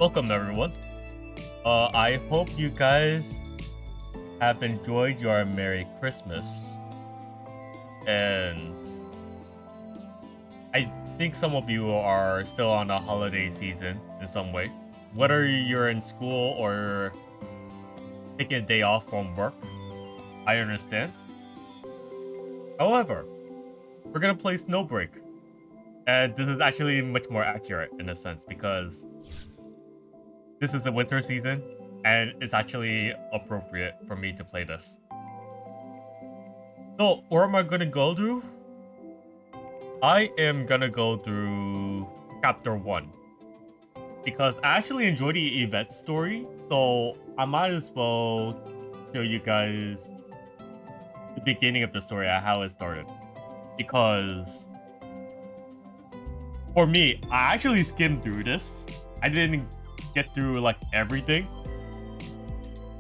Welcome everyone. I hope you guys have enjoyed your Merry Christmas, and I think some of you are still on a holiday season in some way. Whether you're in school or taking a day off from work, I understand. However, we're gonna play Snowbreak, and this is actually much more accurate in a sense because this is a winter season, and it's actually appropriate for me to play this. So, where am I gonna go through? I am gonna go through chapter 1 because I actually enjoy the event story, so I might as well show you guys the beginning of the story and how it started. Because for me, I actually skimmed through this. I didn't get through like everything.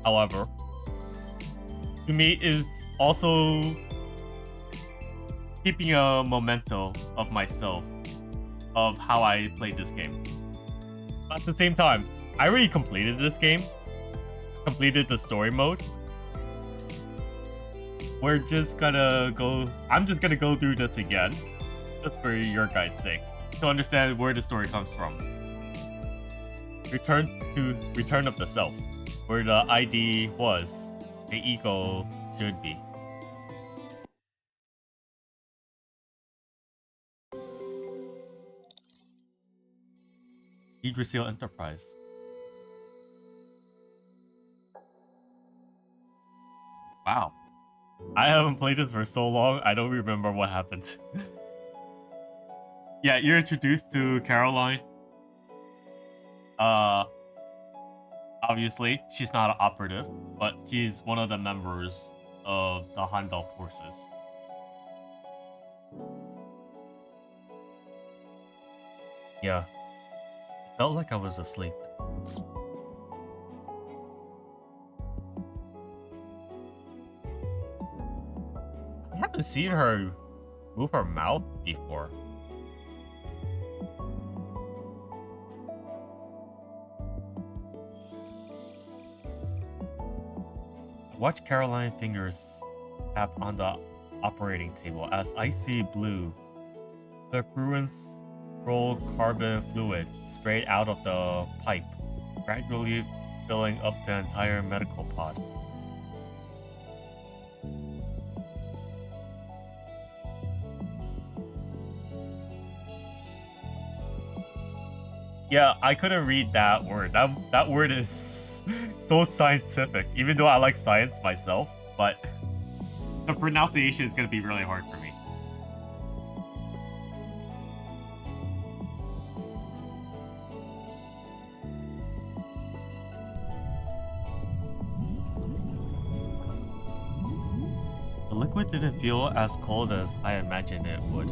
However, to me is also keeping a memento of myself of how I played this game. But at the same time, I already completed this game, completed the story mode. We're just gonna go, I'm just gonna go through this again, just for your guys' sake, to understand where the story comes from. Return of the Self, where the ID was, the ego should be. Idrisil Enterprise. Wow. I haven't played this for so long, I don't remember what happened. Yeah, you're introduced to Caroline. Obviously, she's not an operative, but she's one of the members of the Heimdall forces. Yeah, felt like I was asleep. I haven't seen her move her mouth before. Watch Caroline fingers tap on the operating table as icy blue fluorescence roll carbon fluid sprayed out of the pipe, gradually filling up the entire medical pod. Yeah, I couldn't read that word. That word is so scientific, even though I like science myself, but the pronunciation is going to be really hard for me. The liquid didn't feel as cold as I imagined it would.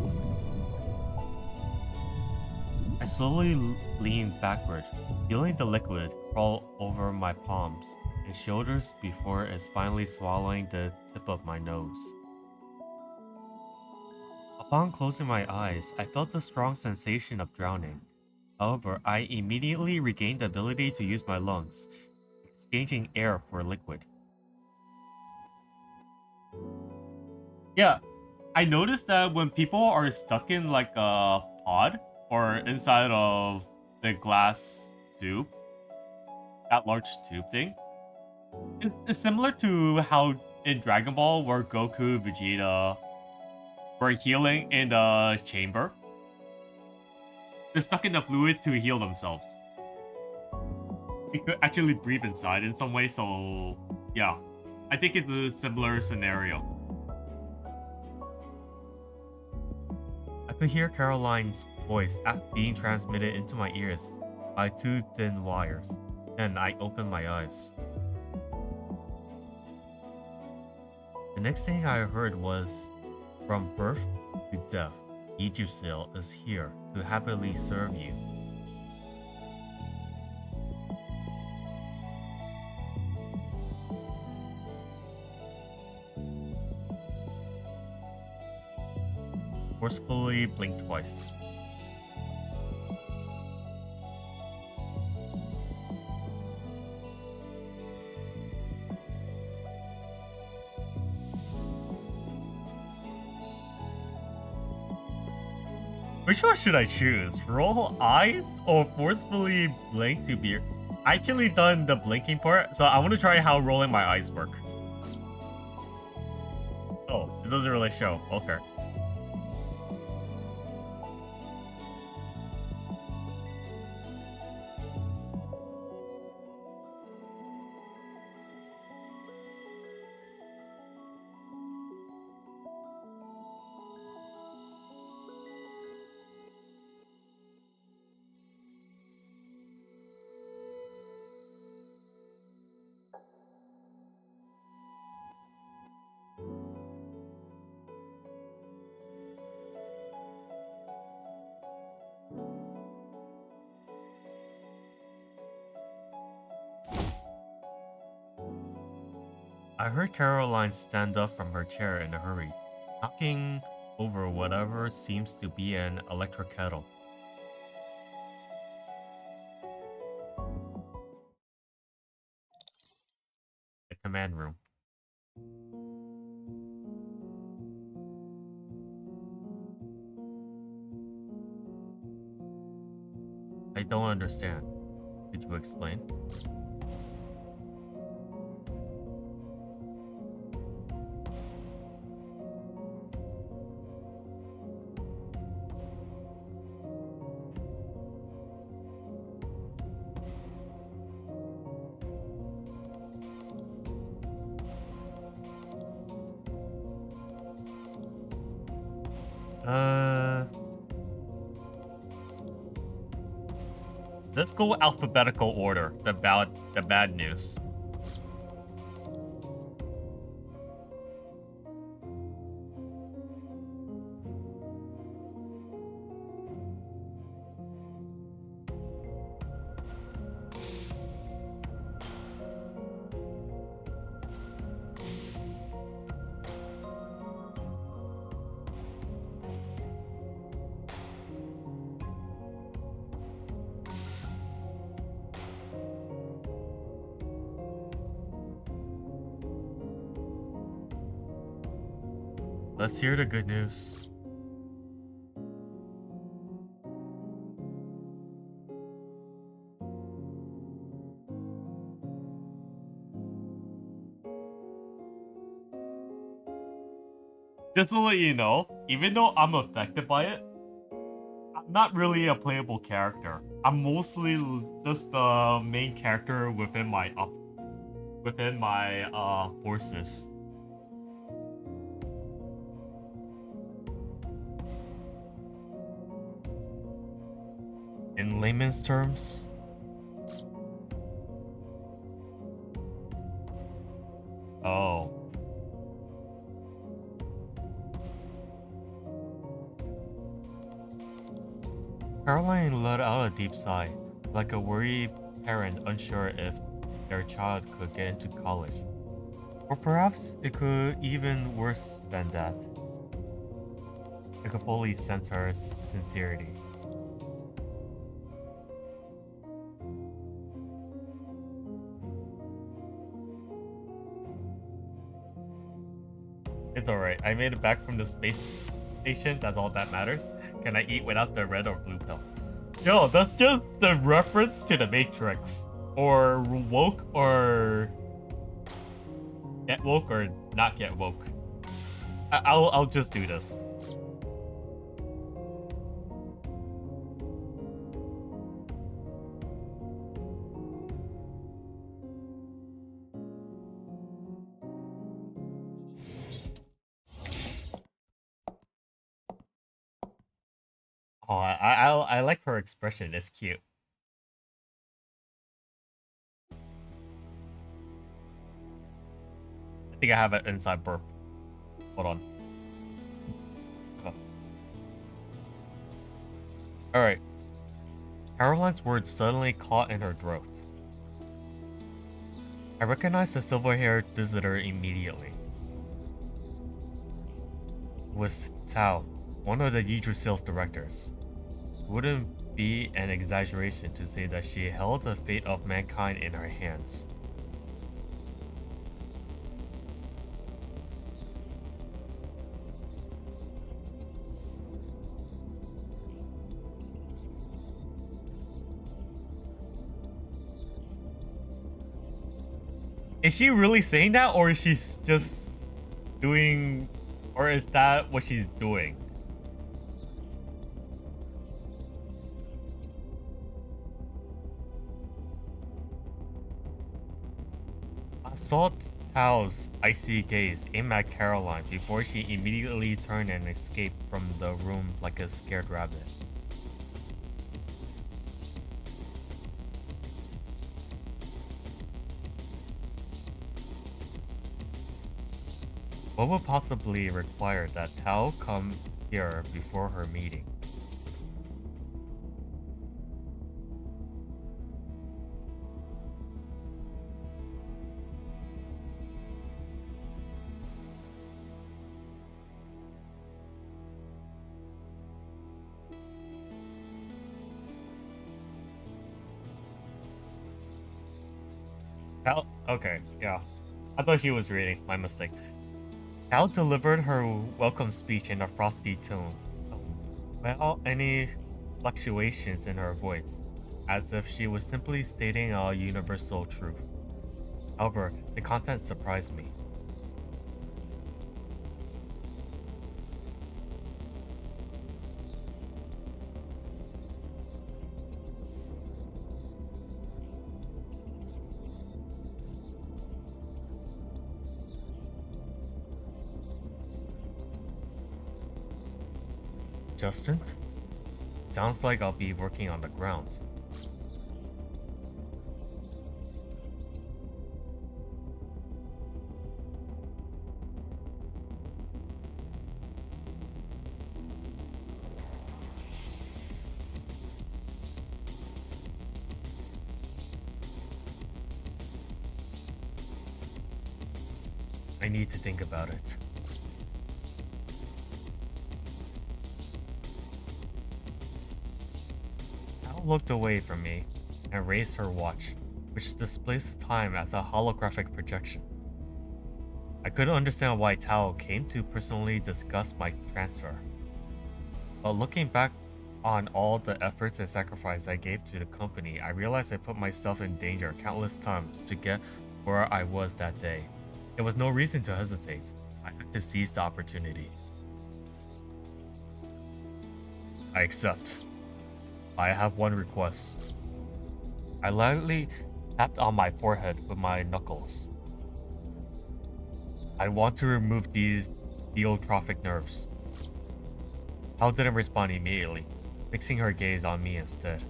I slowly leaned backward, feeling the liquid crawl over my palms and shoulders before it's finally swallowing the tip of my nose. Upon closing my eyes, I felt a strong sensation of drowning. However, I immediately regained the ability to use my lungs, exchanging air for liquid. Yeah, I noticed that when people are stuck in like a pod or inside of the glass tube, that large tube thing, it's similar to how in Dragon Ball where Goku, Vegeta were healing in the chamber. They're stuck in the fluid to heal themselves. They could actually breathe inside in some way, so yeah. I think it's a similar scenario. I could hear Caroline's voice being transmitted into my ears by two thin wires. Then I opened my eyes. The next thing I heard was, "From birth to death, Yggdrasil is here to happily serve you." Forcefully blinked twice. Which one should I choose? Roll eyes or forcefully blink to be... I actually done the blinking part, so I want to try how rolling my eyes work. Oh, it doesn't really show. Okay. I heard Caroline stand up from her chair in a hurry, knocking over whatever seems to be an electric kettle. The command room. I don't understand. Could you explain? Let's go alphabetical order. The bad news. Let's hear the good news. Just to let you know, even though I'm affected by it, I'm not really a playable character. I'm mostly just the main character within my forces. In layman's terms, oh. Caroline let out a deep sigh, like a worried parent unsure if their child could get into college. Or perhaps it could even worse than that. I could fully sense her sincerity. It's alright, I made it back from the space station, that's all that matters. Can I eat without the red or blue pill? Yo, that's just the reference to the Matrix. Or woke or get woke or not get woke. I'll just do this. Oh, I like her expression. It's cute. I think I have an inside burp. Hold on. Oh. All right. Caroline's words suddenly caught in her throat. I recognized the silver-haired visitor immediately. It was Tao, one of the Yidru sales directors. It wouldn't be an exaggeration to say that she held the fate of mankind in her hands. Is she really saying that, or is she just doing, or is that what she's doing? I saw Tao's icy gaze aim at Caroline before she immediately turned and escaped from the room like a scared rabbit. What would possibly require that Tao come here before her meeting? Tao? Okay, yeah. I thought she was reading. My mistake. Tao delivered her welcome speech in a frosty tone, without any fluctuations in her voice, as if she was simply stating a universal truth. However, the content surprised me. Justin? Sounds like I'll be working on the ground. I need to think about it. Al looked away from me and raised her watch, which displays the time as a holographic projection. I couldn't understand why Tao came to personally discuss my transfer. But looking back on all the efforts and sacrifice I gave to the company, I realized I put myself in danger countless times to get where I was that day. There was no reason to hesitate. I had to seize the opportunity. I accept. I have one request. I lightly tapped on my forehead with my knuckles. I want to remove these neurotrophic nerves. Hal didn't respond immediately, fixing her gaze on me instead.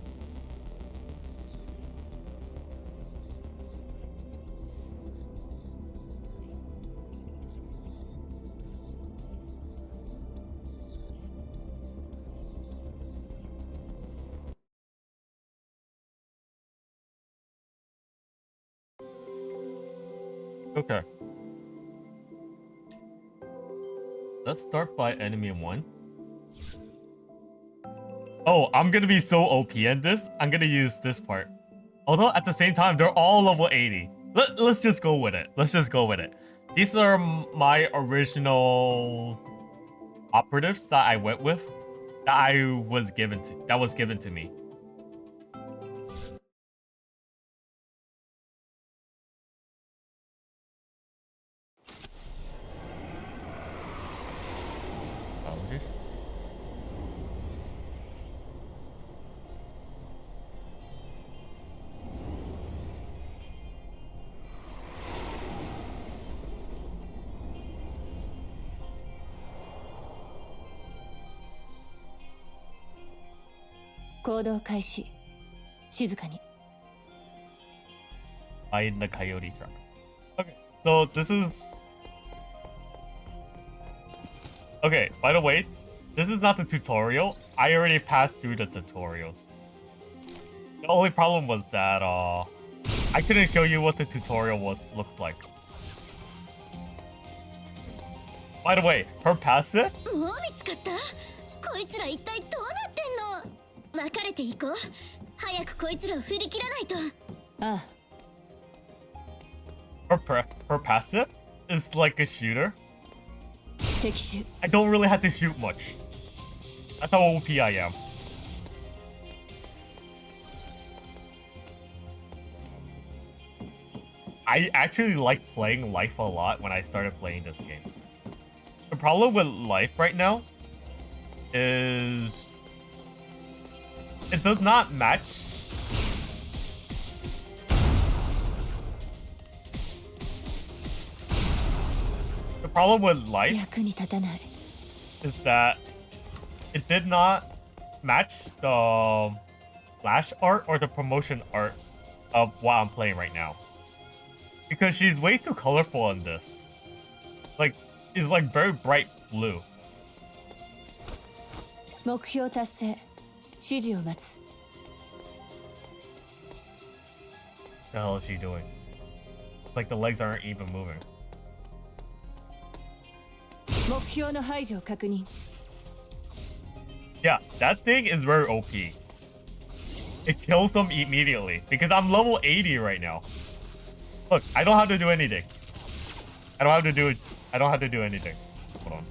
Okay. Let's start by enemy 1. Oh, I'm gonna be so OP in this. I'm gonna use this part. Although at the same time, they're all level 80. Let's just go with it. Let's just go with it. These are my original operatives that I went with. That was given to me. Apologies. I in the coyote truck. Okay, so this is... Okay, by the way, this is not the tutorial. I already passed through the tutorials. The only problem was that I couldn't show you what the tutorial looks like. By the way, her passive? Her passive is like a shooter. I don't really have to shoot much. That's how OP I am. I actually like playing Life a lot when I started playing this game. The problem with Life right now is it does not match. The problem with Life is that it did not match the flash art or the promotion art of what I'm playing right now. Because she's way too colorful in this. Like, it's like very bright blue. What the hell is she doing? It's like the legs aren't even moving. Yeah, that thing is very OP. It kills them immediately because I'm level 80 right now. Look, I don't have to do anything. I don't have to do it. I don't have to do anything. Hold on.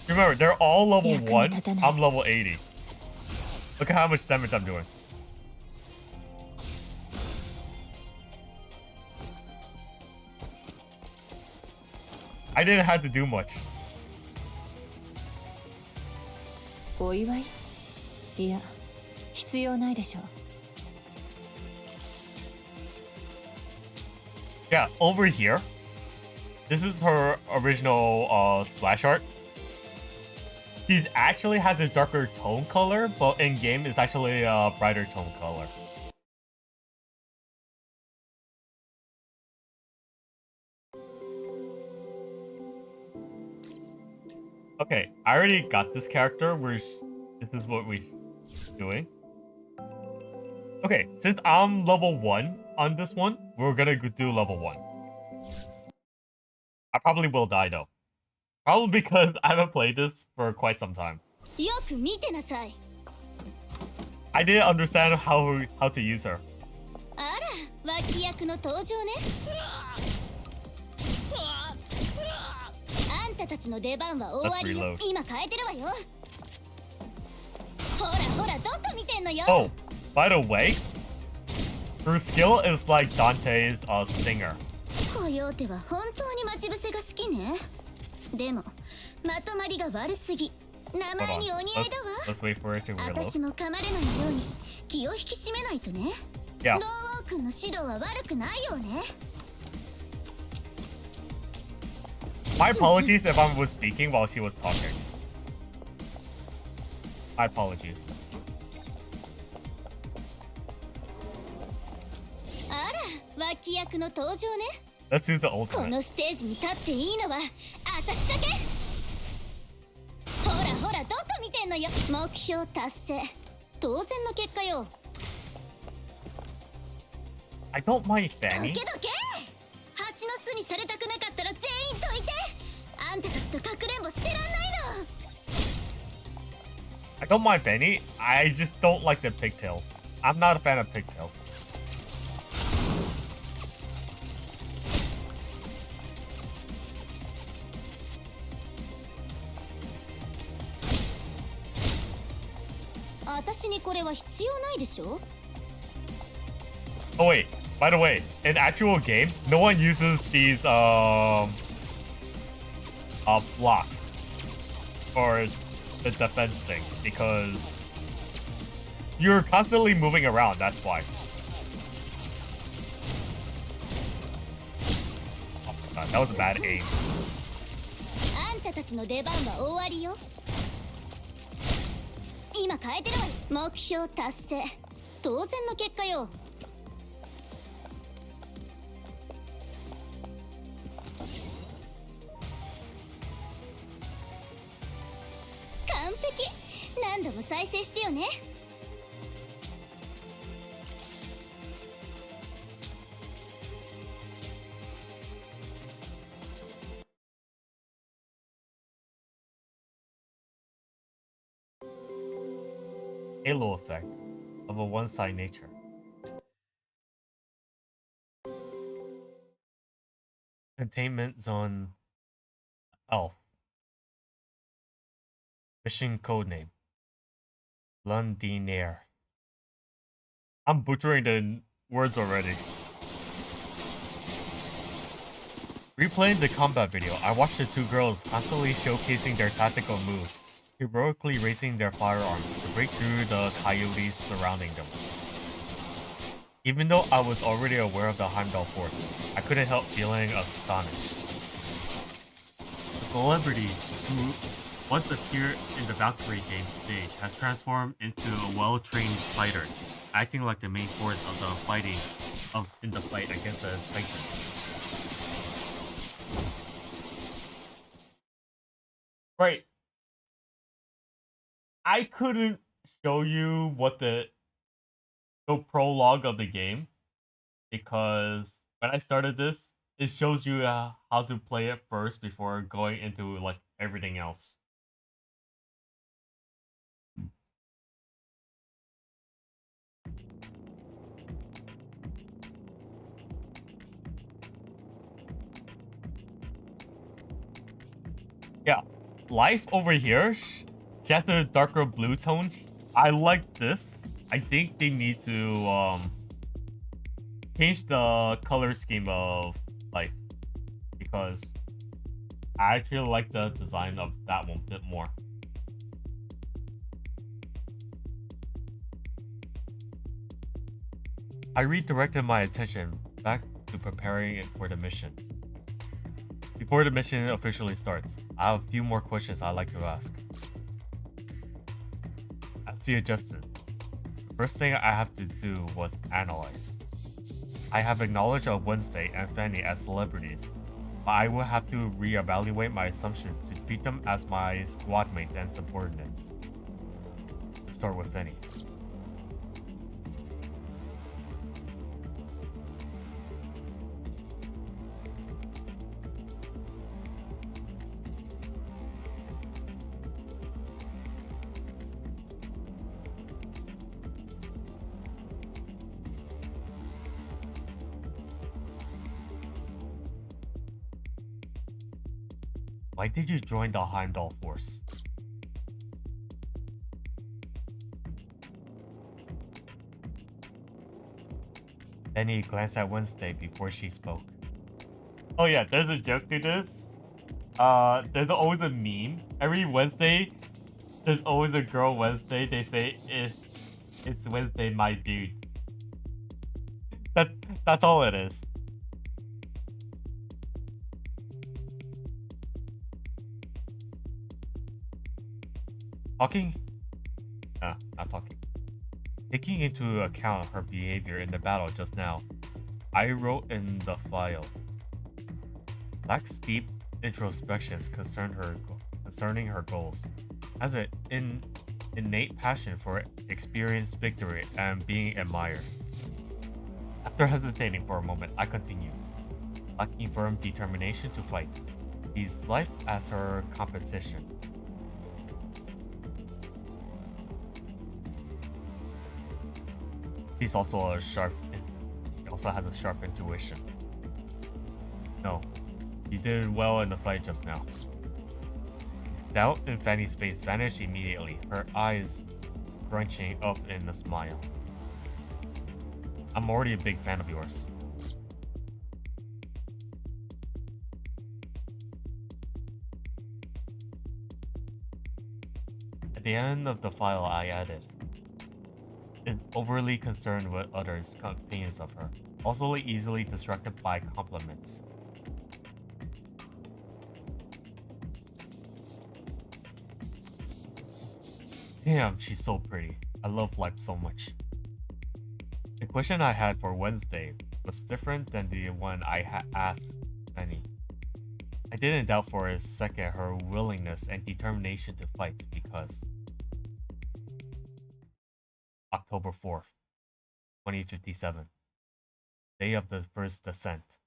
Remember, they're all level 1. I'm level 80. Look at how much damage I'm doing. I didn't have to do much. Yeah, over here. This is her original splash art. She's actually has a darker tone color, but in game it's actually a brighter tone color. Okay, I already got this character. This is what we're doing. Okay, since I'm level 1 on this one, we're gonna do level 1. I probably will die though. Probably because I haven't played this for quite some time. I didn't understand how to use her. Let's reload. Oh, by the way, her skill is like Dante's stinger. Hold on. Let's wait for it to reload. Yeah. My apologies if I was speaking while she was talking. My apologies. Let's do the ultimate. I don't mind Fanny. I don't mind Benny. I just don't like the pigtails. I'm not a fan of pigtails. Oh wait, by the way, in actual game, no one uses these blocks or the defense thing because you're constantly moving around, that's why. Oh my god, that was a bad aim. Halo effect of a one-side nature. Containment zone elf. Mission codename. Londinaire. I'm butchering the words already. Replaying the combat video, I watched the two girls constantly showcasing their tactical moves, heroically raising their firearms to break through the coyotes surrounding them. Even though I was already aware of the Heimdall force, I couldn't help feeling astonished. The celebrities who once appeared in the Valkyrie game stage has transformed into well-trained fighters, acting like the main force of the fighting in the fight against the Titans. Right. I couldn't show you what the prologue of the game because when I started this, it shows you how to play it first before going into like everything else. Yeah, life over here, she has a darker blue tone. I like this. I think they need to change the color scheme of life because I actually like the design of that one a bit more. I redirected my attention back to preparing it for the mission. Before the mission officially starts, I have a few more questions I'd like to ask. As the adjusted, the first thing I have to do was analyze. I have acknowledged Wednesday and Fanny as celebrities, but I will have to reevaluate my assumptions to treat them as my squad mates and subordinates. Let's start with Fanny. Why did you join the Heimdall force? Then he glanced at Wednesday before she spoke. Oh yeah, there's a joke to this. There's always a meme. Every Wednesday, there's always a girl Wednesday. They say it's Wednesday, my dude. That that's all it is. Talking? Nah, not talking. Taking into account her behavior in the battle just now, I wrote in the file. Lacks deep introspections concerning her goals. Has an innate passion for experienced victory and being admired. After hesitating for a moment, I continued. Lacking firm determination to fight. Sees life as her competition. She also has a sharp intuition. No, you did well in the fight just now. Doubt in Fanny's face vanished immediately, her eyes scrunching up in a smile. I'm already a big fan of yours. At the end of the file I added, is overly concerned with others' opinions of her, also easily distracted by compliments. Damn, she's so pretty. I love life so much. The question I had for Wednesday was different than the one I asked Penny. I didn't doubt for a second her willingness and determination to fight because October 4th, 2057, day of the first descent.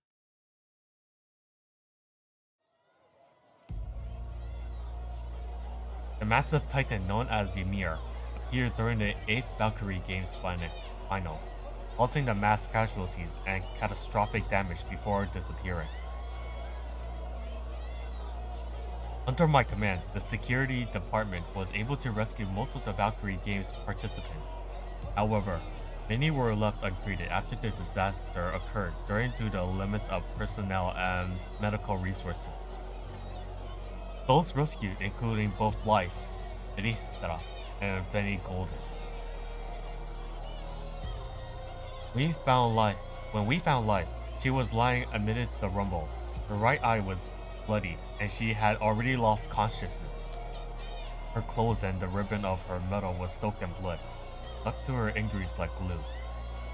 The massive titan known as Ymir appeared during the 8th Valkyrie Games finals, causing the mass casualties and catastrophic damage before disappearing. Under my command, the security department was able to rescue most of the Valkyrie Games participants. However, Many were left untreated after the disaster occurred due to the limit of personnel and medical resources. Those rescued including both Life, Ristra, and Fanny Golden. When we found Life, she was lying amid the rumble. Her right eye was bloody, and she had already lost consciousness. Her clothes and the ribbon of her medal was soaked in blood, stuck to her injuries like glue.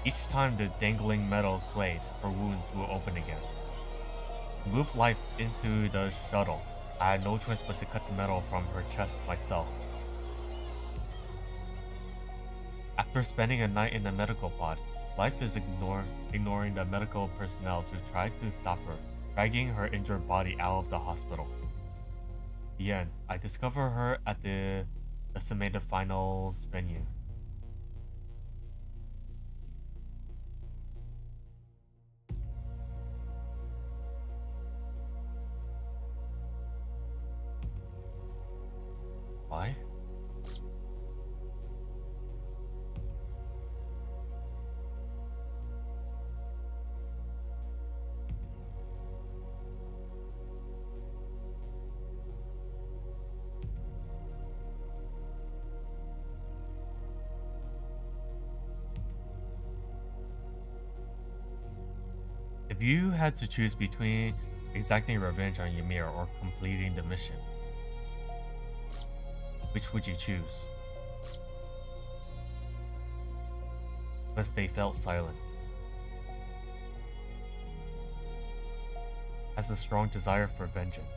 Each time the dangling metal swayed, her wounds would open again. To move Life into the shuttle, I had no choice but to cut the metal from her chest myself. After spending a night in the medical pod, Life is ignoring the medical personnel who tried to stop her, dragging her injured body out of the hospital. In the end, I discover her at the decimated finals venue. Why? If you had to choose between exacting revenge on Ymir or completing the mission, which would you choose? Wednesday felt silent. Has a strong desire for vengeance,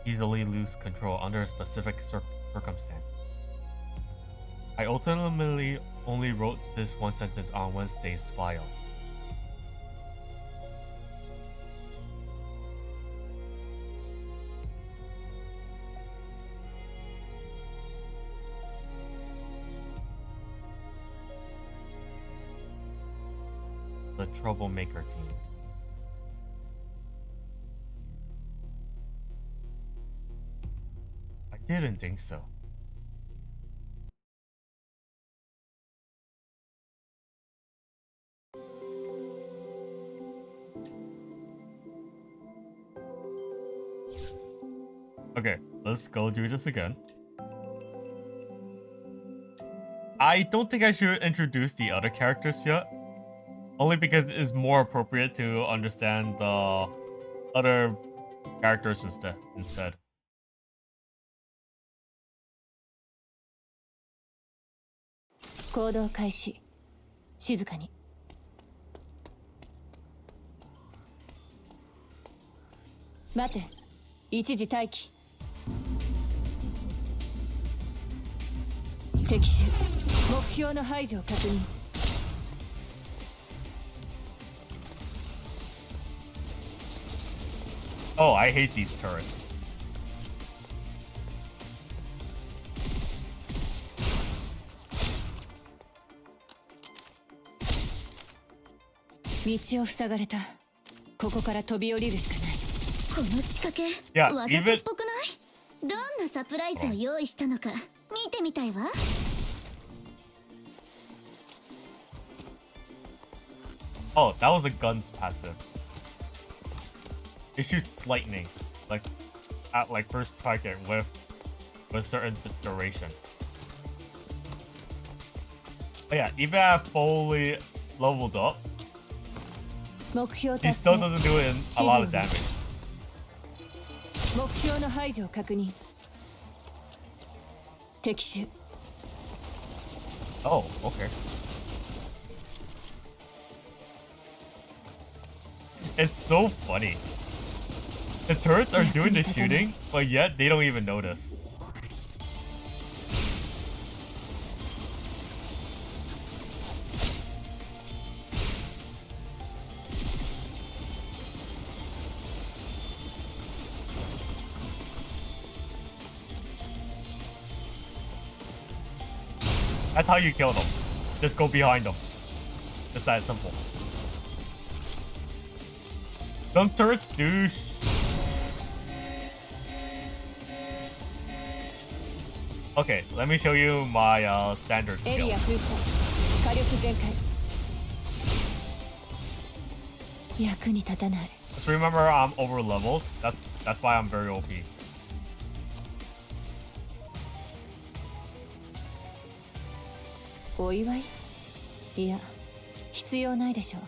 easily lose control under a specific circumstance. I ultimately only wrote this one sentence on Wednesday's file. The Troublemaker team. I didn't think so. Okay, let's go do this again. I don't think I should introduce the other characters yet. Only because it's more appropriate to understand the other characters instead. 行動開始。静かに。待て。一時待機。敵手。目標の排除を確認。Oh, I hate these turrets. Yeah, even... どんなサプライズを用意したのか見てみたいわ。Oh, that was a gun's passive. It shoots lightning, like at like first target with certain duration. But yeah, even at fully leveled up, he still doesn't do a lot of damage. Oh, okay. It's so funny. The turrets are doing the shooting, but yet they don't even notice. That's how you kill them. Just go behind them. Just that simple. Some turrets do. Okay, let me show you my standard skill. 役に立たない。 Just remember I'm over leveled. That's why I'm very OP. お祝い？いや、必要ないでしょう。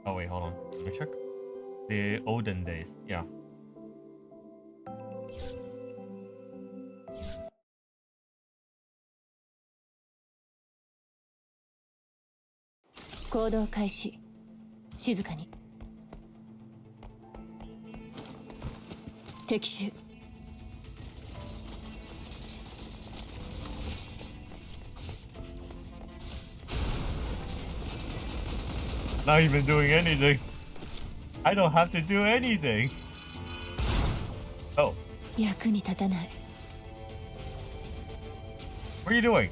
Oh wait, hold on. Let me check. The olden days. Yeah. 行動開始。静かに。敵手。 Not even doing anything. I don't have to do anything. Oh, 役に立たない。 what are you doing?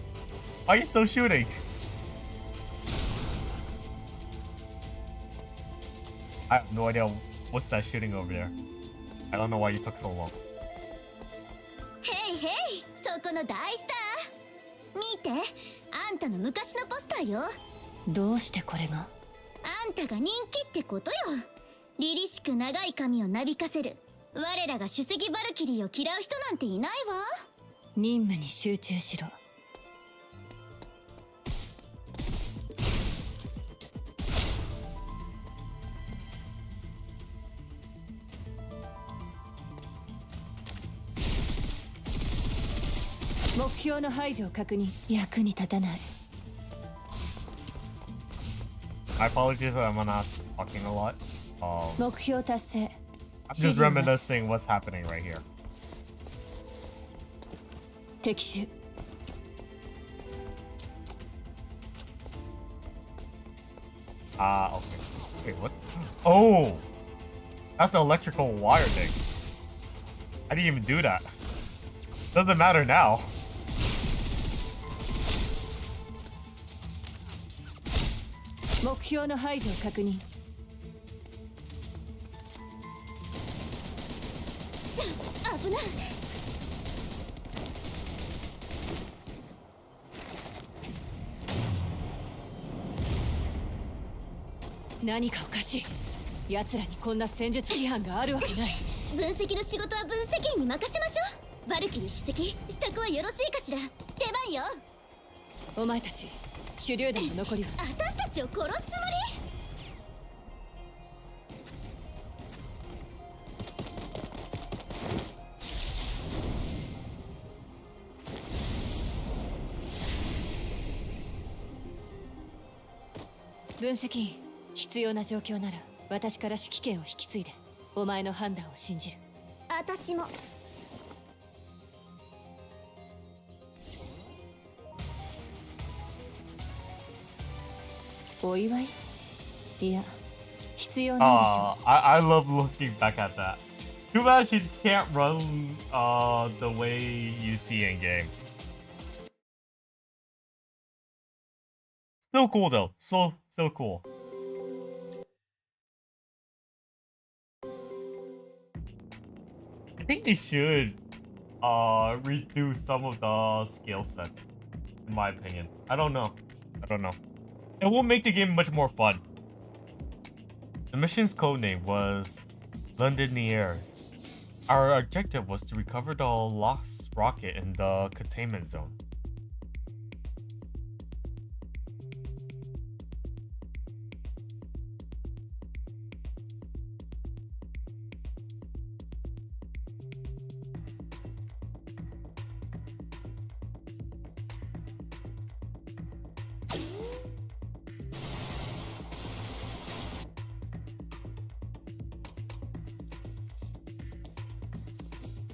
Why are you still shooting? I have no idea what's that shooting over there. I don't know why you took so long. へいへい、そこの大スター見て、あんたの昔のポスターよ。どうしてこれが？ あんたが人気ってことよ。凛々しく長い髪をなびかせる我らが首席バルキリーを嫌う人なんていないわ。任務に集中しろ。 目標の排除を確認。役に立たない。 My apologies that I'm not talking a lot. 目標達成。 I'm just reminiscing what's happening right here. 敵手。 Okay. Wait, what? Oh! That's the electrical wire thing. I didn't even do that. Doesn't matter now. 目標の排除を確認。 危ない。何かおかしい。奴らにこんな戦術規範があるわけない。分析の仕事は分析員に任せましょう。バルキリー首席、支度はよろしいかしら。出番よ。お前たち手榴弾の残りは。私たちを殺すつもり？分析員、必要な状況なら私から指揮権を引き継いでお前の判断を信じる。私も。お祝い？いや、必要ないでしょう。 I love looking back at that. Too bad she can't run the way you see in game. Still cool though. Still cool. I think they should redo some of the skill sets, in my opinion. I don't know. It will make the game much more fun. The mission's codename was Londoniers. Our objective was to recover the lost rocket in the containment zone.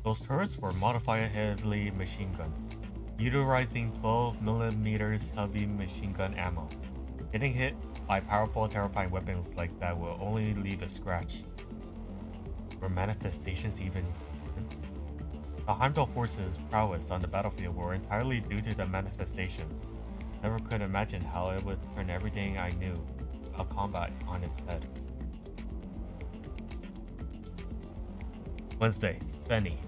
Those turrets were modified heavy machine guns, utilizing 12mm heavy machine gun ammo. Getting hit by powerful, terrifying weapons like that will only leave a scratch. Were manifestations even? The Heimdall forces' prowess on the battlefield were entirely due to the manifestations. Never could imagine how it would turn everything I knew about combat on its head. Wednesday, Benny.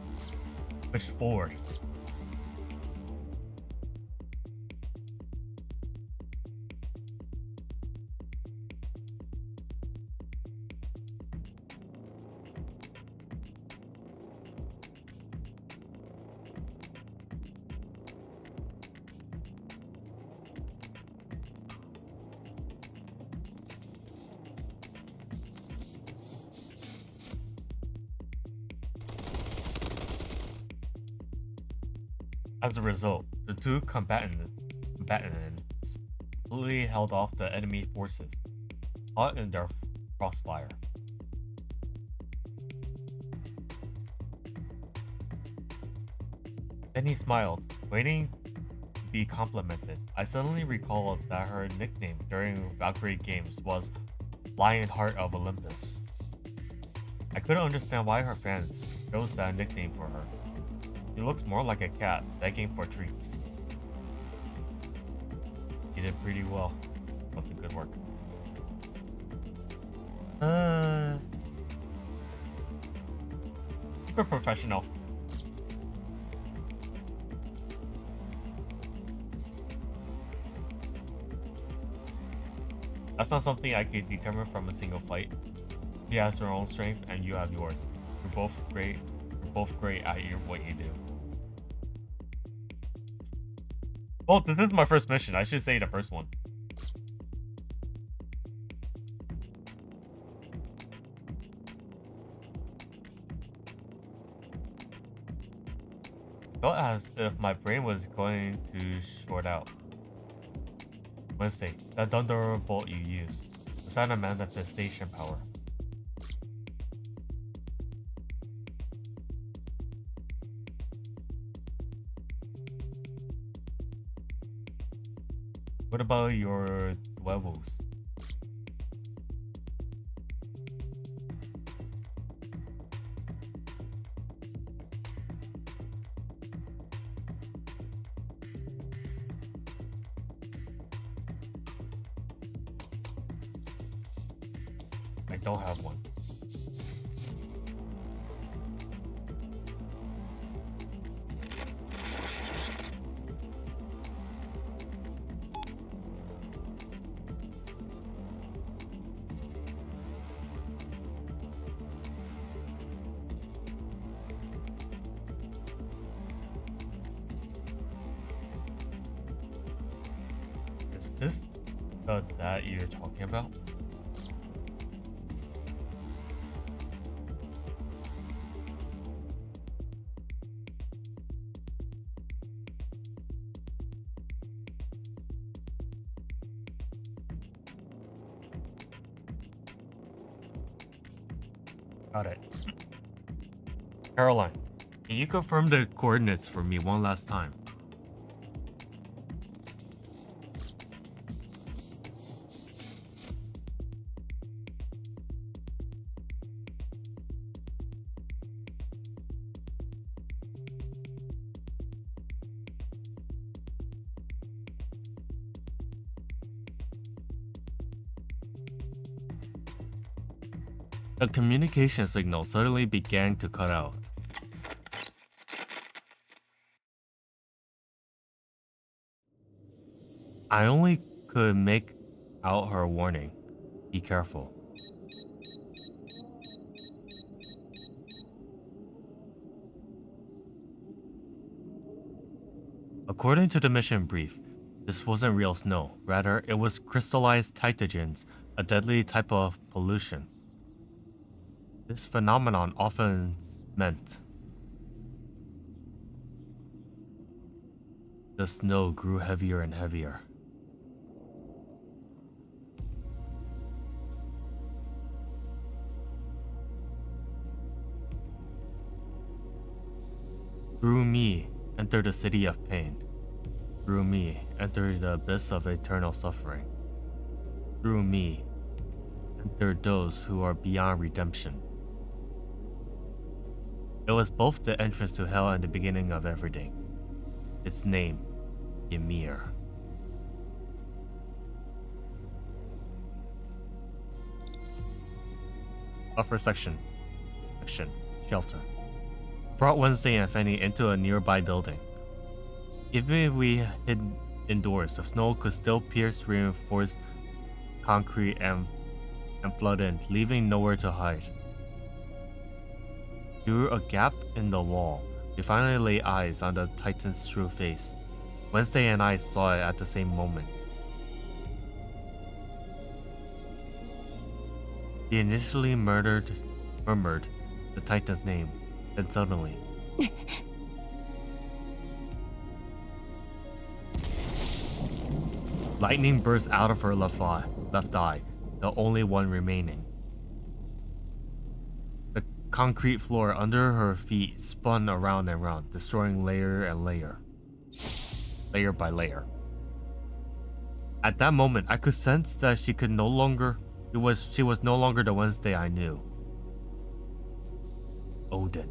Push forward. As a result, the two combatants completely held off the enemy forces, caught in their crossfire. Then he smiled, waiting to be complimented. I suddenly recalled that her nickname during Valkyrie games was Lionheart of Olympus. I couldn't understand why her fans chose that nickname for her. She looks more like a cat begging for treats. You did pretty well. Keep up the good work. Super professional. That's not something I could determine from a single fight. She has her own strength and you have yours. You're both great. You're both great at what you do. Well, this is my first mission. I should say the first one. I felt as if my brain was going to short out. Wednesday, that thunderbolt you used. Was that a manifestation power? What about your huevos? I don't have one. Is this that you're talking about? Got it. Caroline, can you confirm the coordinates for me one last time? The communication signal suddenly began to cut out. I only could make out her warning. Be careful. According to the mission brief, this wasn't real snow. Rather, it was crystallized titogens, a deadly type of pollution. This phenomenon often meant the snow grew heavier and heavier. Through me, enter the city of pain. Through me, enter the abyss of eternal suffering. Through me, enter those who are beyond redemption. It was both the entrance to hell and the beginning of everything. Its name, Ymir. Buffer section. Shelter. brought Wednesday and Fanny into a nearby building. Even if we hid indoors, the snow could still pierce reinforced concrete and flood in, leaving nowhere to hide. Through a gap in the wall, we finally laid eyes on the Titan's true face. Wednesday and I saw it at the same moment. He initially murmured the Titan's name, then suddenly... lightning burst out of her left eye, the only one remaining. The concrete floor under her feet spun around and around, destroying layer by layer. At that moment, I could sense that she was no longer the Wednesday I knew. Odin.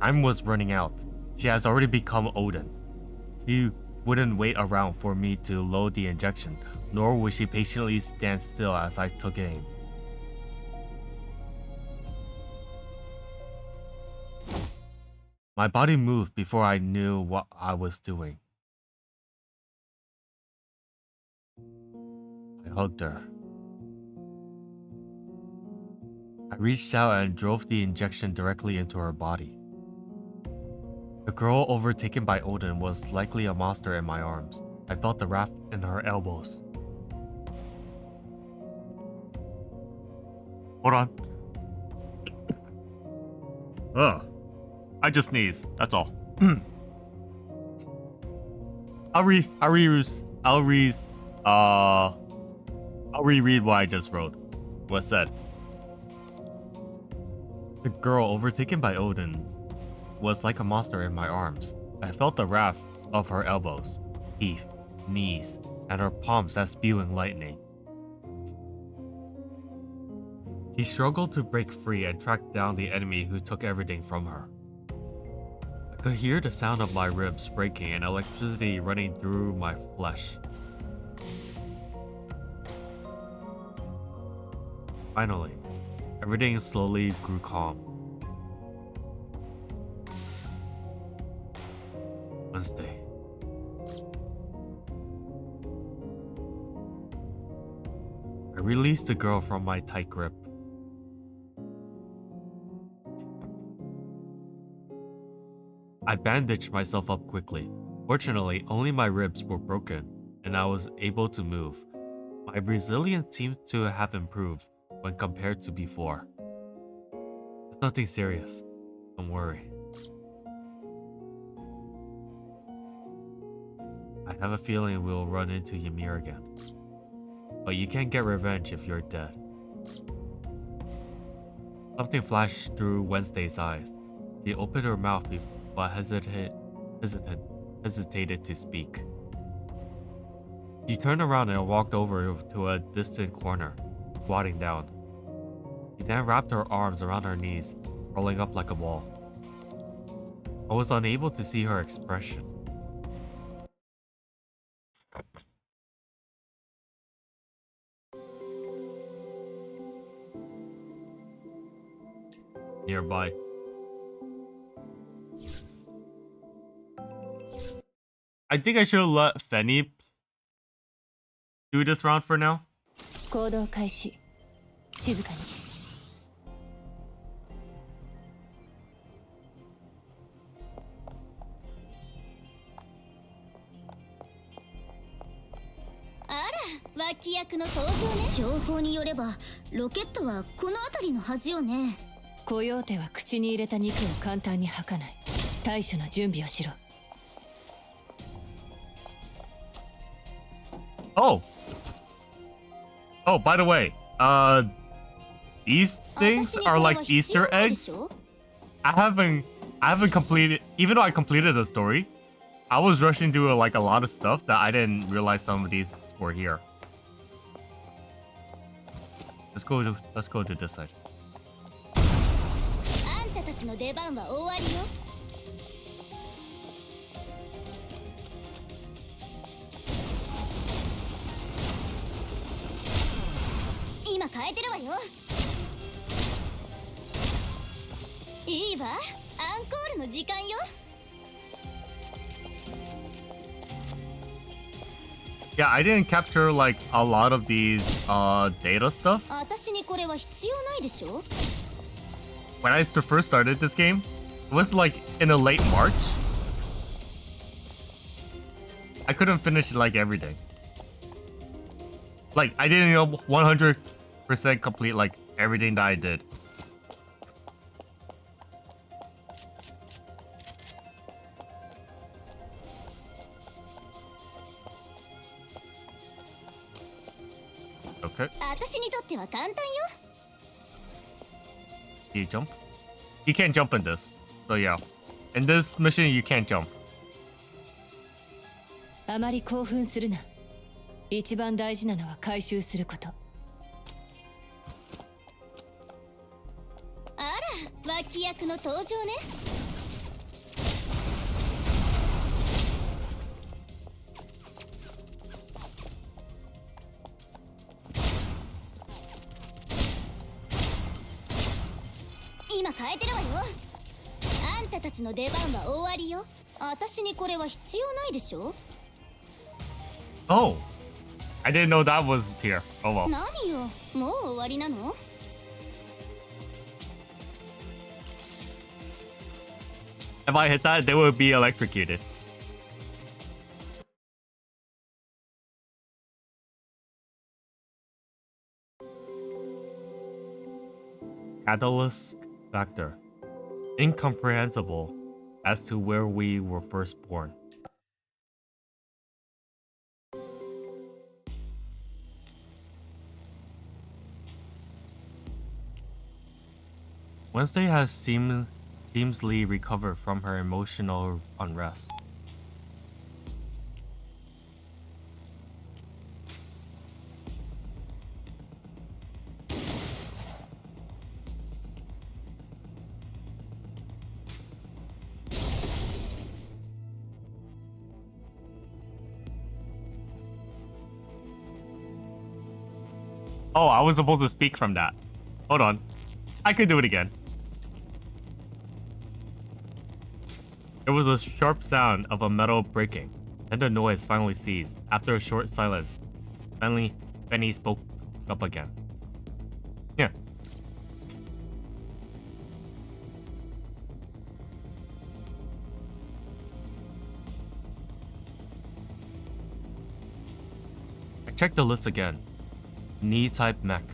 Time was running out. She has already become Odin. She wouldn't wait around for me to load the injection, nor would she patiently stand still as I took aim. My body moved before I knew what I was doing. I hugged her. I reached out and drove the injection directly into her body. The girl overtaken by Odin was likely a monster in my arms. I felt the wrath in her elbows. Hold on. Ugh. I just sneezed. That's all. I'll reread what I just wrote. What said. The girl overtaken by Odin's was like a monster in my arms. I felt the wrath of her elbows, teeth, knees, and her palms that spewing lightning. She struggled to break free and track down the enemy who took everything from her. I could hear the sound of my ribs breaking and electricity running through my flesh. Finally, everything slowly grew calm. Wednesday. I released the girl from my tight grip. I bandaged myself up quickly. Fortunately, only my ribs were broken, and I was able to move. My resilience seemed to have improved when compared to before. It's nothing serious. Don't worry. I have a feeling we'll run into Ymir again. But you can't get revenge if you're dead. Something flashed through Wednesday's eyes. She opened her mouth but hesitated to speak. She turned around and walked over to a distant corner, squatting down. She then wrapped her arms around her knees, rolling up like a ball. I was unable to see her expression. Nearby. I think I should let Fanny do this round for now. 行動開始。静かに。脇役の登場ね。情報によればロケットはこの辺りのはずよね。コヨーテは口に入れた肉を簡単に吐かない。対処の準備をしろ。Oh, by the way, these things are like Easter eggs. I haven't completed, even though I completed the story, I was rushing through like a lot of stuff that I didn't realize some of these were here. Let's go to this side. あんたたちの出番は終わりよ。今変えてるわよ。いいわ、アンコールの時間よ。Yeah, I didn't capture like a lot of these data stuff. 私にこれは必要ないでしょ。 When I first started this game, it was like in a late March. I couldn't finish it like every day. Like I didn't 100% complete like everything that I did. Okay. 私にとっては簡単よ。 You jump? You can't jump in this. So yeah. In this mission, you can't jump. あまり興奮するな。一番大事なのは回収すること。あら、脇役の登場ね。今変えてるわよ。あんたたちの出番は終わりよ。私にこれは必要ないでしょ。 Oh. I didn't know that was here. Oh well. 何よ、もう終わりなの。 If I hit that, they would be electrocuted. Catalyst factor. Incomprehensible as to where we were first born. Wednesday has seamlessly recovered from her emotional unrest. Oh, I was supposed to speak from that. Hold on. I could do it again. There was a sharp sound of a metal breaking. Then the noise finally ceased. After a short silence, finally, Benny spoke up again. Yeah. I checked the list again. Knee-type mech,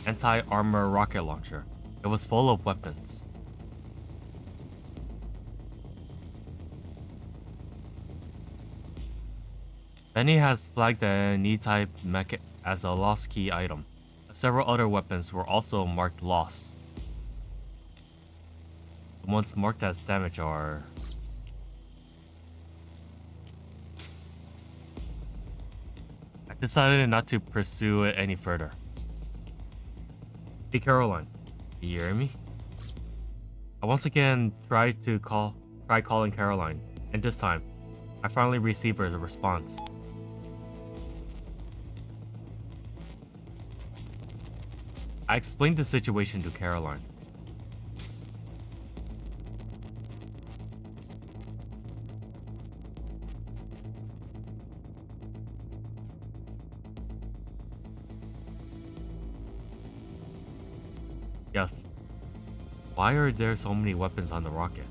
anti-armor rocket launcher. It was full of weapons. Benny has flagged the knee-type mech as a lost key item. Several other weapons were also marked lost. The ones marked as damage are... I decided not to pursue it any further. Hey Caroline, you hear me? I once again tried calling Caroline, and this time, I finally received a response. I explained the situation to Caroline. Yes. Why are there so many weapons on the rockets?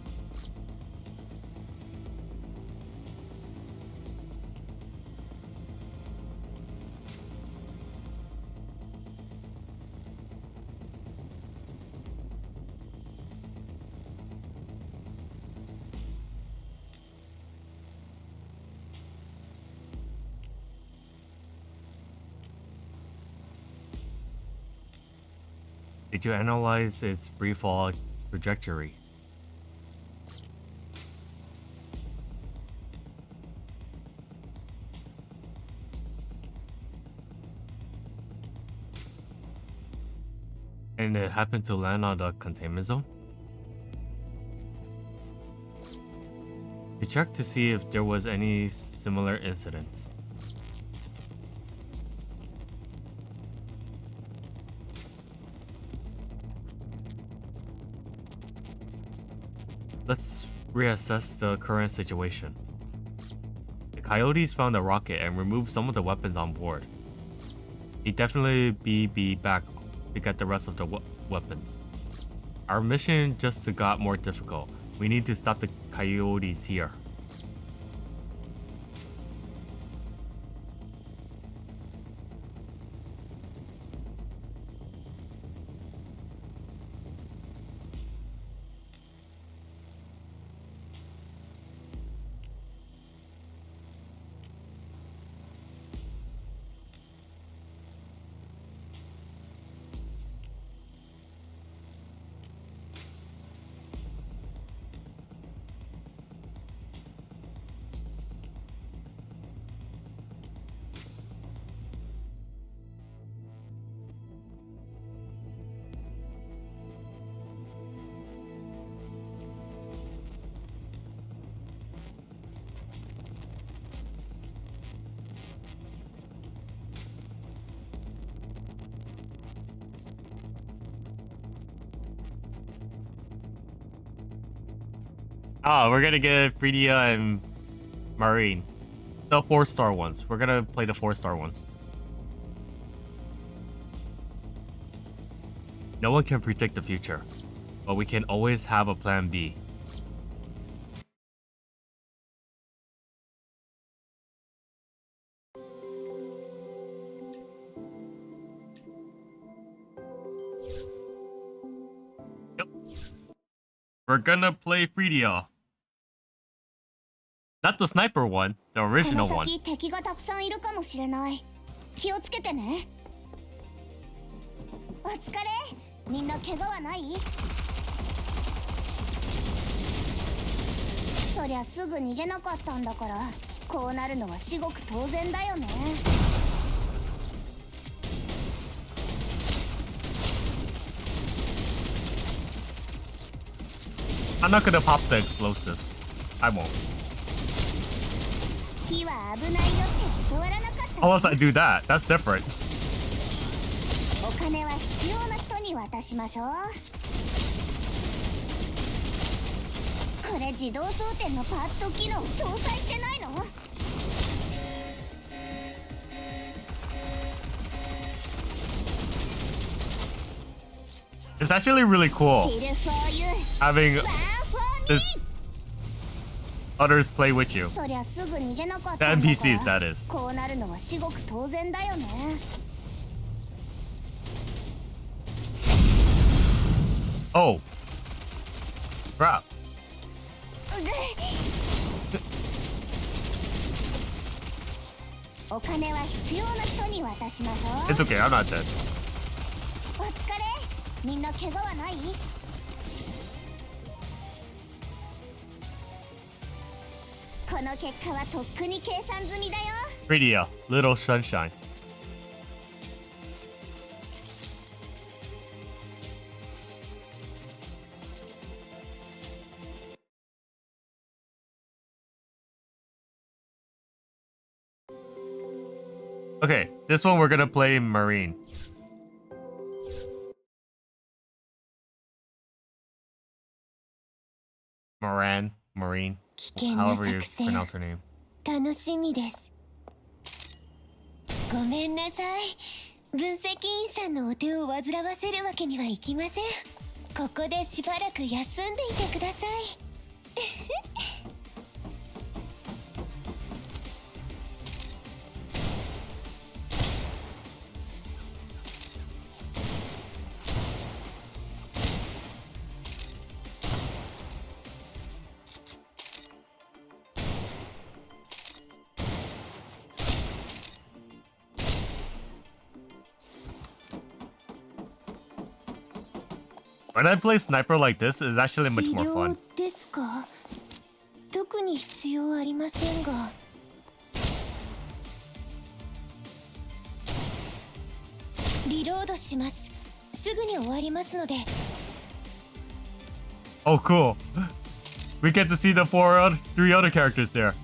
Did you analyze its freefall trajectory? And it happened to land on the containment zone? To check to see if there was any similar incidents. let's reassess the current situation. The coyotes found a rocket and removed some of the weapons on board. They'd definitely be back to get the rest of the weapons. Our mission just got more difficult. We need to stop the coyotes here. Oh, we're gonna get Freedia and Marine. The 4-star ones. We're gonna play the 4-star ones. No one can predict the future, but we can always have a plan B. Yep. We're gonna play Freedia. Not the sniper one, the original one. この先敵がたくさんいるかもしれない。気をつけてね。お疲れ。みんな怪我はない？そりゃすぐ逃げなかったんだから、こうなるのは至極当然だよね。I'm not gonna pop the explosives. I won't. 火は危ないよって教わらなかった。Unless I do that, that's different. お金は必要な人に渡しましょう。これ自動装填のパーツと機能搭載してないの？It's actually really cool having this others play with you. The NPCs, that is. こうなるのは至極当然だよね。Oh. Crap. お金は必要な人に渡しましょう。 It's okay, I'm not dead. お疲れ。みんな怪我はない？この結果はとっくに計算済みだよ。Freedia, little sunshine. Okay, this one we're gonna play Marine. Marine, 危険な however you 作戦 pronounce her name. 楽しみです。ごめんなさい。分析員さんのお手を煩わせるわけにはいきません。ここでしばらく休んでいてください。When I play sniper like this, it's actually much 治 more 療 fun. ですか？特に必要ありませんが。リロードします。すぐに終わりますので。Oh, cool. We get to see the three other characters there.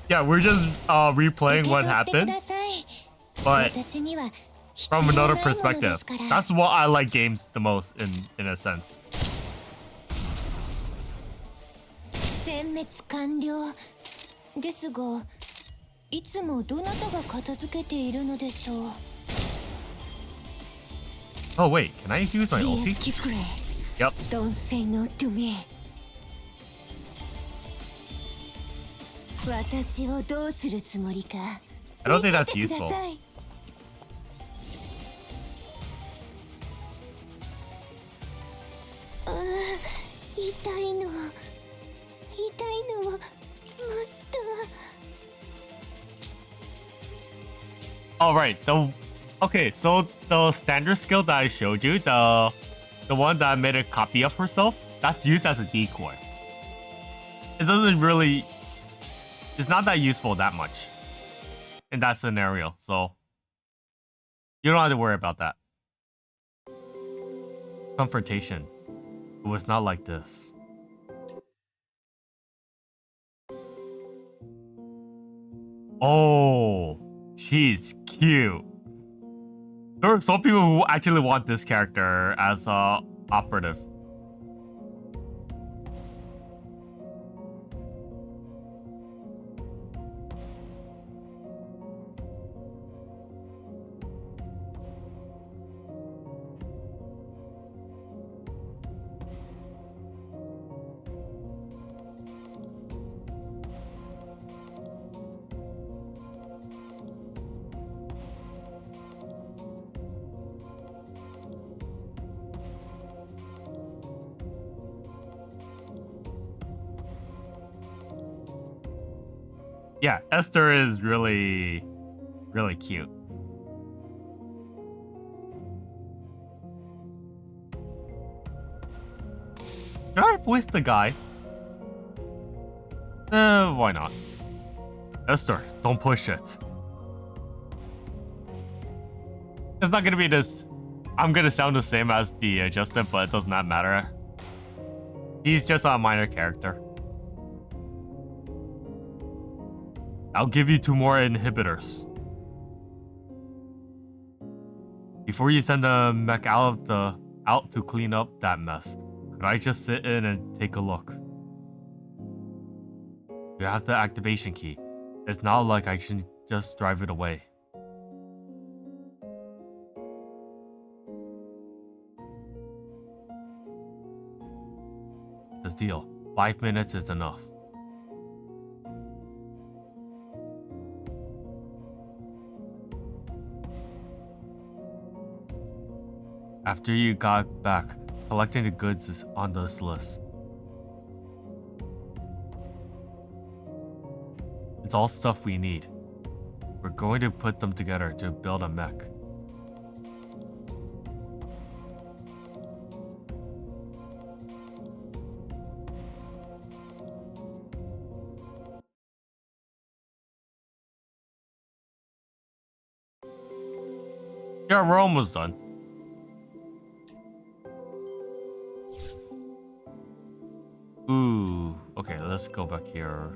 Yeah, we're just replaying what happened. But from another 必要ないもので perspective. すから。 That's what I like games the most in a sense. 殲滅完了ですが、いつもどなたが片付けているのでしょう。 Oh wait, can I use my ulti? Yep. Don't say no to me. 私をどうするつもりか。 I don't think that's 見せてく useful. ださい。痛いのもっと。 All right. Okay. So the standard skill that I showed you, the one that made a copy of herself, that's used as a decoy. It doesn't really. It's not that useful that much in that scenario. So you don't have to worry about that. Confrontation. It was not like this. Oh, she's cute. There are some people who actually want this character as a operative. Yeah, Esther is really, really cute. Should I voice the guy? Why not? Esther, don't push it. It's not gonna be this. I'm gonna sound the same as the Justin, but it does not matter. He's just a minor character. I'll give you 2 more inhibitors. Before you send the mech out to clean up that mess, could I just sit in and take a look? You have the activation key. It's not like I can just drive it away. The deal. 5 minutes is enough. After you got back, collecting the goods is on this list. It's all stuff we need. We're going to put them together to build a mech. Yeah, we're almost done. Ooh, okay, let's go back here.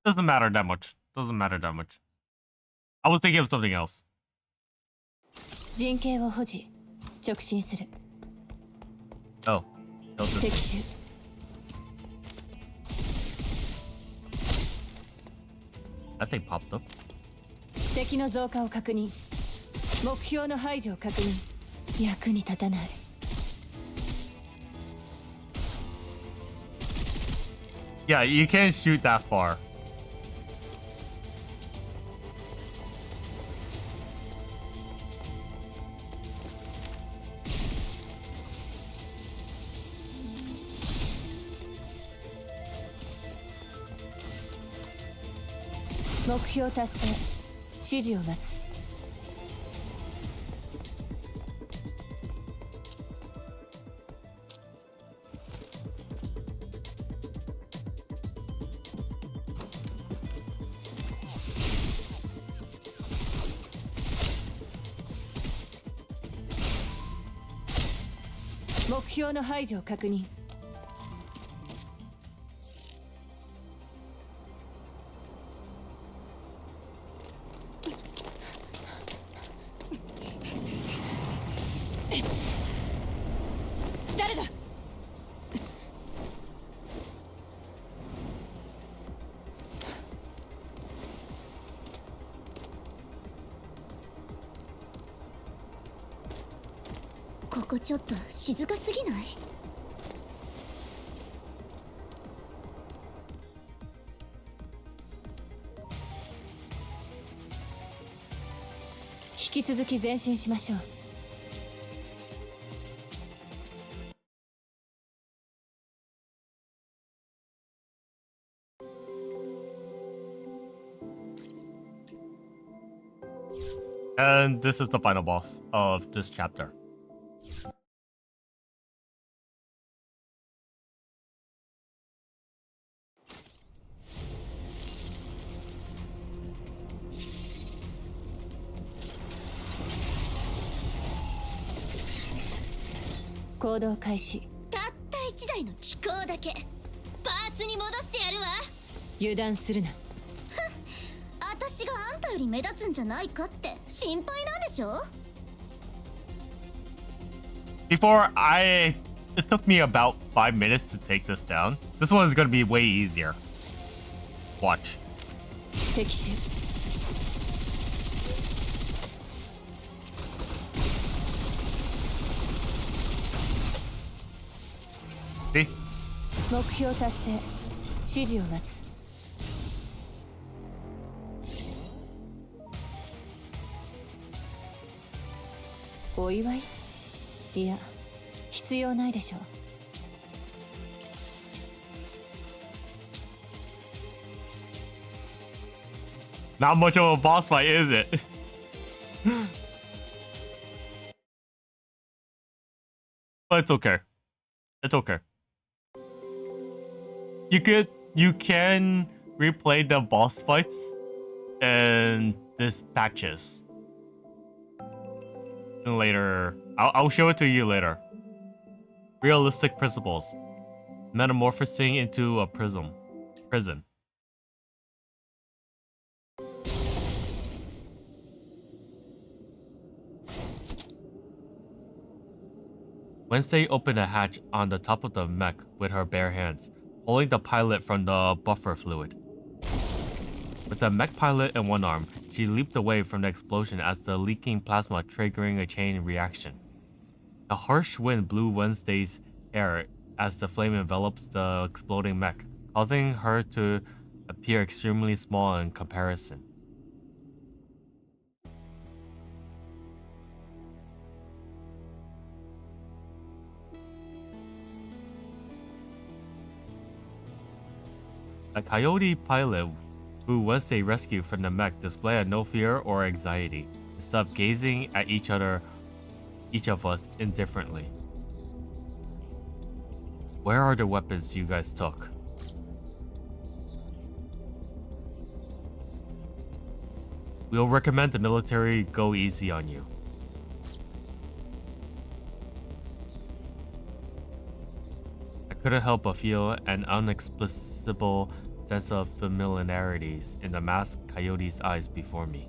Doesn't matter that much. Doesn't matter that much. I was thinking of something else. 陣形を保持直進する Oh, that was 敵 just... 手 that thing popped up. 敵の増加を確認目標の排除を確認役に立たない Yeah, you can't shoot that far. .目標達成指示を待つ目標の排除を確認こちょっと静かすぎない？引き続き前進しましょう。And this is the final boss of this chapter. Code 開始。たった1台の機構だけパーツに戻してやるわ。油断するな。私があんたより目立つんじゃないかって心配なんでしょ？ It took me about 5 minutes to take this down. This one is gonna be way easier. Watch. 敵手。See? 目標達成。指示を待つ。お祝い？いや、必要ないでしょう。Not much of a boss fight, is it? But it's okay. It's okay. You can replay the boss fights in this patches. And later, I'll show it to you later. Realistic principles. Metamorphosing into a prison. Wednesday opened a hatch on the top of the mech with her bare hands, pulling the pilot from the buffer fluid. With the mech pilot in one arm, she leaped away from the explosion as the leaking plasma triggering a chain reaction. A harsh wind blew Wednesday's hair as the flame envelops the exploding mech, causing her to appear extremely small in comparison. A coyote pilot who Wednesday rescued from the mech displayed no fear or anxiety, instead of gazing at each of us indifferently. Where are the weapons you guys took? We'll recommend the military go easy on you. I couldn't help but feel an inexplicable sense of familiarities in the masked coyote's eyes before me.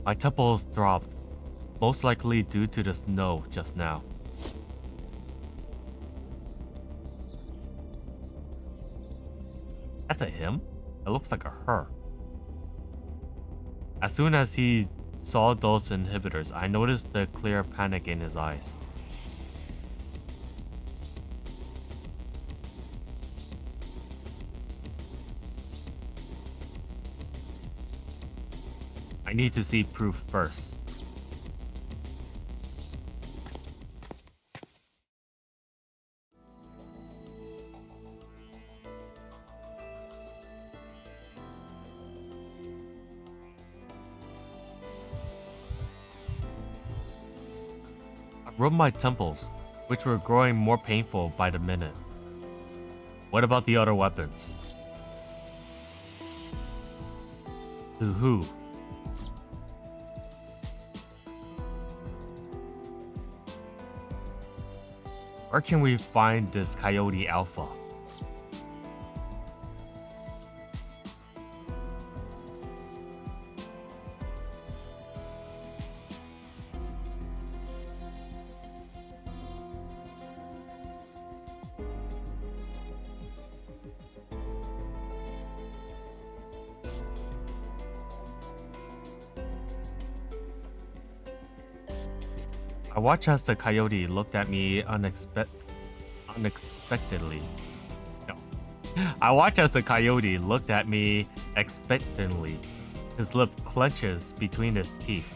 My temples throbbed, most likely due to the snow just now. That's a him? It looks like a her. As soon as he saw those inhibitors, I noticed the clear panic in his eyes. I need to see proof first. I rubbed my temples, which were growing more painful by the minute. What about the other weapons? To who? Where can we find this Coyote Alpha? I watched as the coyote looked at me unexpectedly. No. I watched as the coyote looked at me expectantly. His lip clenches between his teeth.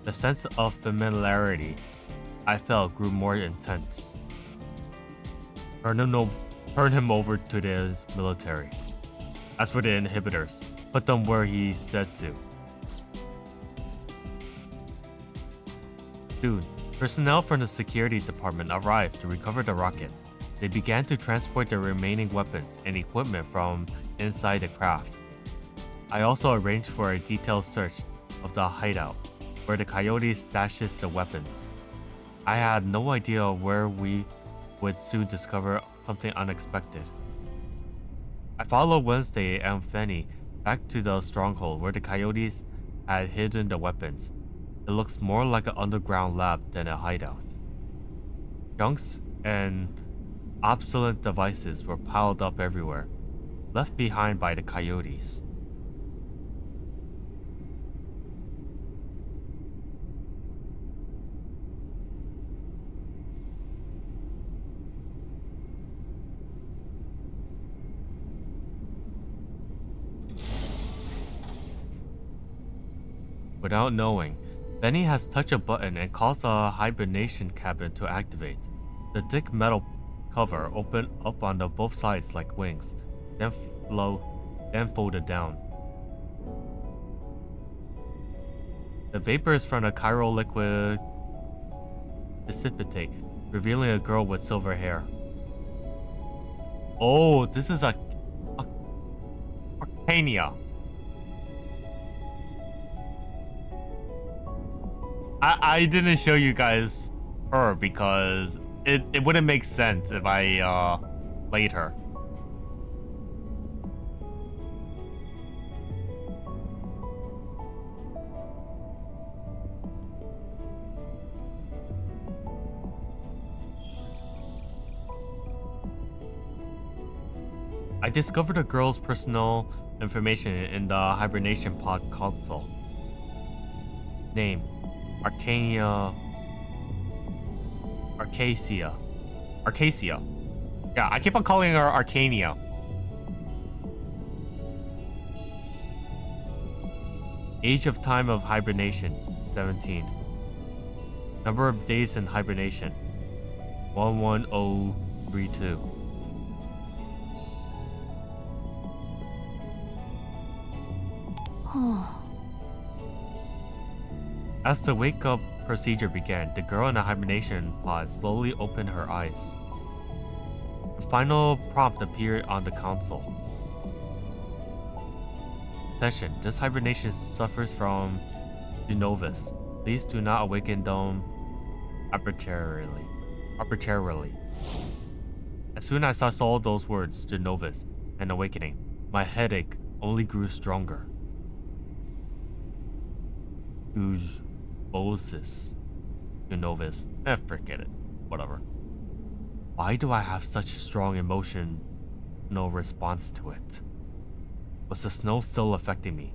The sense of familiarity I felt grew more intense. Turn him over to the military. As for the inhibitors, put them where he said to. Soon, personnel from the security department arrived to recover the rocket. They began to transport the remaining weapons and equipment from inside the craft. I also arranged for a detailed search of the hideout, where the coyote stashes the weapons. I had no idea where we would soon discover something unexpected. I followed Wednesday and Fanny back to the stronghold where the coyotes had hidden the weapons. It looks more like an underground lab than a hideout. Junks and obsolete devices were piled up everywhere, left behind by the coyotes. Without knowing, Benny has touched a button and caused a hibernation cabin to activate. The thick metal cover opened up on the both sides like wings, then folded down. The vapors from the chiral liquid precipitate, revealing a girl with silver hair. Oh, this is a Arcania. I didn't show you guys her because it wouldn't make sense if I played her. I discovered a girl's personal information in the hibernation pod console. Name: Arcacia. Yeah, I keep on calling her Arcania. Age of time of hibernation, 17. Number of days in hibernation, 11032. As the wake-up procedure began, the girl in the hibernation pod slowly opened her eyes. The final prompt appeared on the console. Attention, this hibernation suffers from Genovis. Please do not awaken them arbitrarily. As soon as I saw those words, Genovis, and awakening, my headache only grew stronger. Genovis. Forget it. Whatever. Why do I have such strong emotional response to it? Was the snow still affecting me?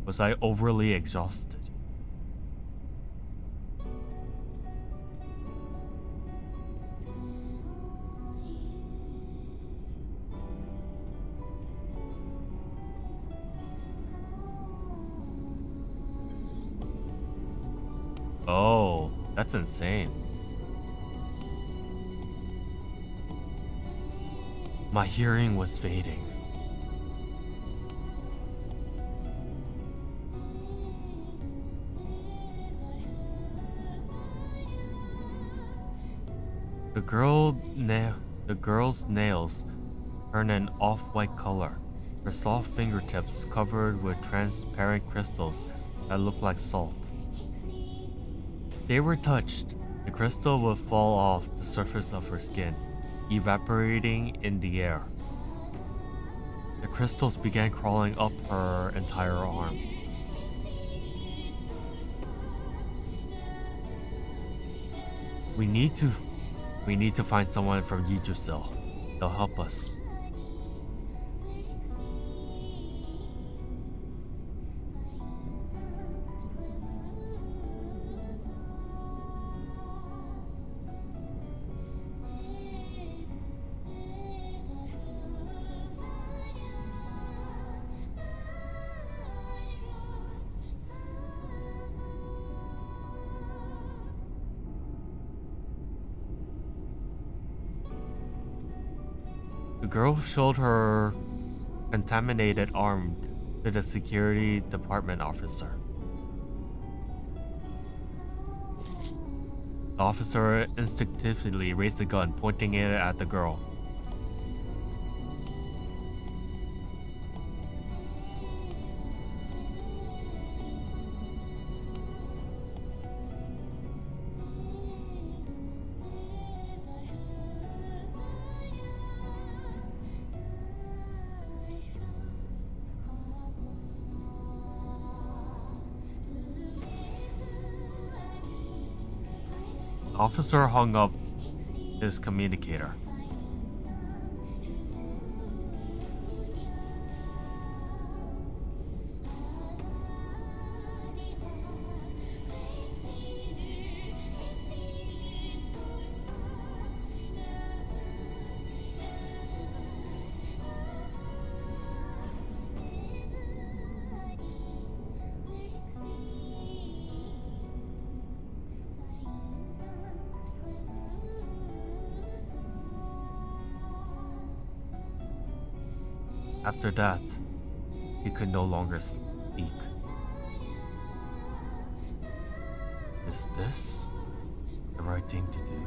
Was I overly exhausted? Oh, that's insane. My hearing was fading. The girl's nails turned an off-white color. Her soft fingertips covered with transparent crystals that looked like salt. If they were touched, the crystal would fall off the surface of her skin, evaporating in the air. The crystals began crawling up her entire arm. We need to find someone from Yggdrasil. They'll help us. The girl showed her contaminated arm to the security department officer. The officer instinctively raised the gun, pointing it at the girl. The officer hung up his communicator. After that, he could no longer speak. Is this the right thing to do?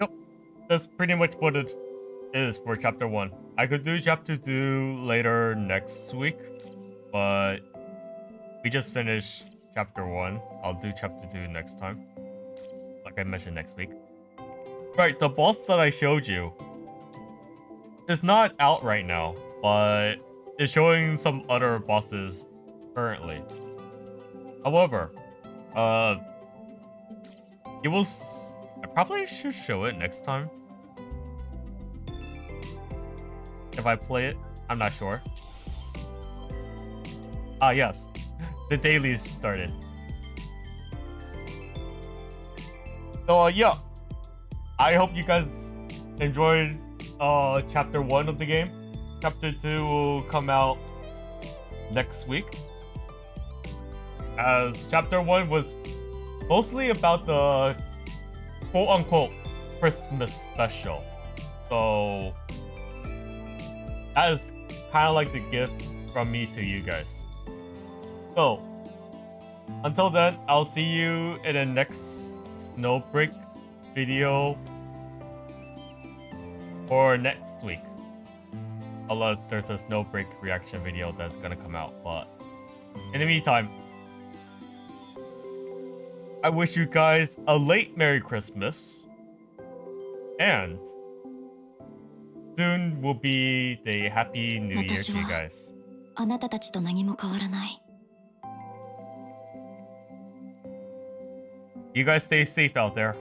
Yep, that's pretty much what it is for chapter 1. I could do chapter 2 later next week, but we just finished chapter 1. I'll do chapter 2 next time. Like I mentioned, next week. Right, the boss that I showed you is not out right now, but it's showing some other bosses currently. However, it will. I probably should show it next time. If I play it, I'm not sure. Ah, yes. The dailies started. So, yeah. I hope you guys enjoyed chapter 1 of the game. Chapter 2 will come out next week. As chapter 1 was mostly about the quote-unquote Christmas special. So that is kind of like the gift from me to you guys. So until then, I'll see you in the next Snowbreak video or next week. Unless there's a Snowbreak reaction video that's gonna come out. But in the meantime, I wish you guys a late Merry Christmas. And soon will be the Happy New Year to you guys. あなたたちと何も変わらない。 You guys stay safe out there.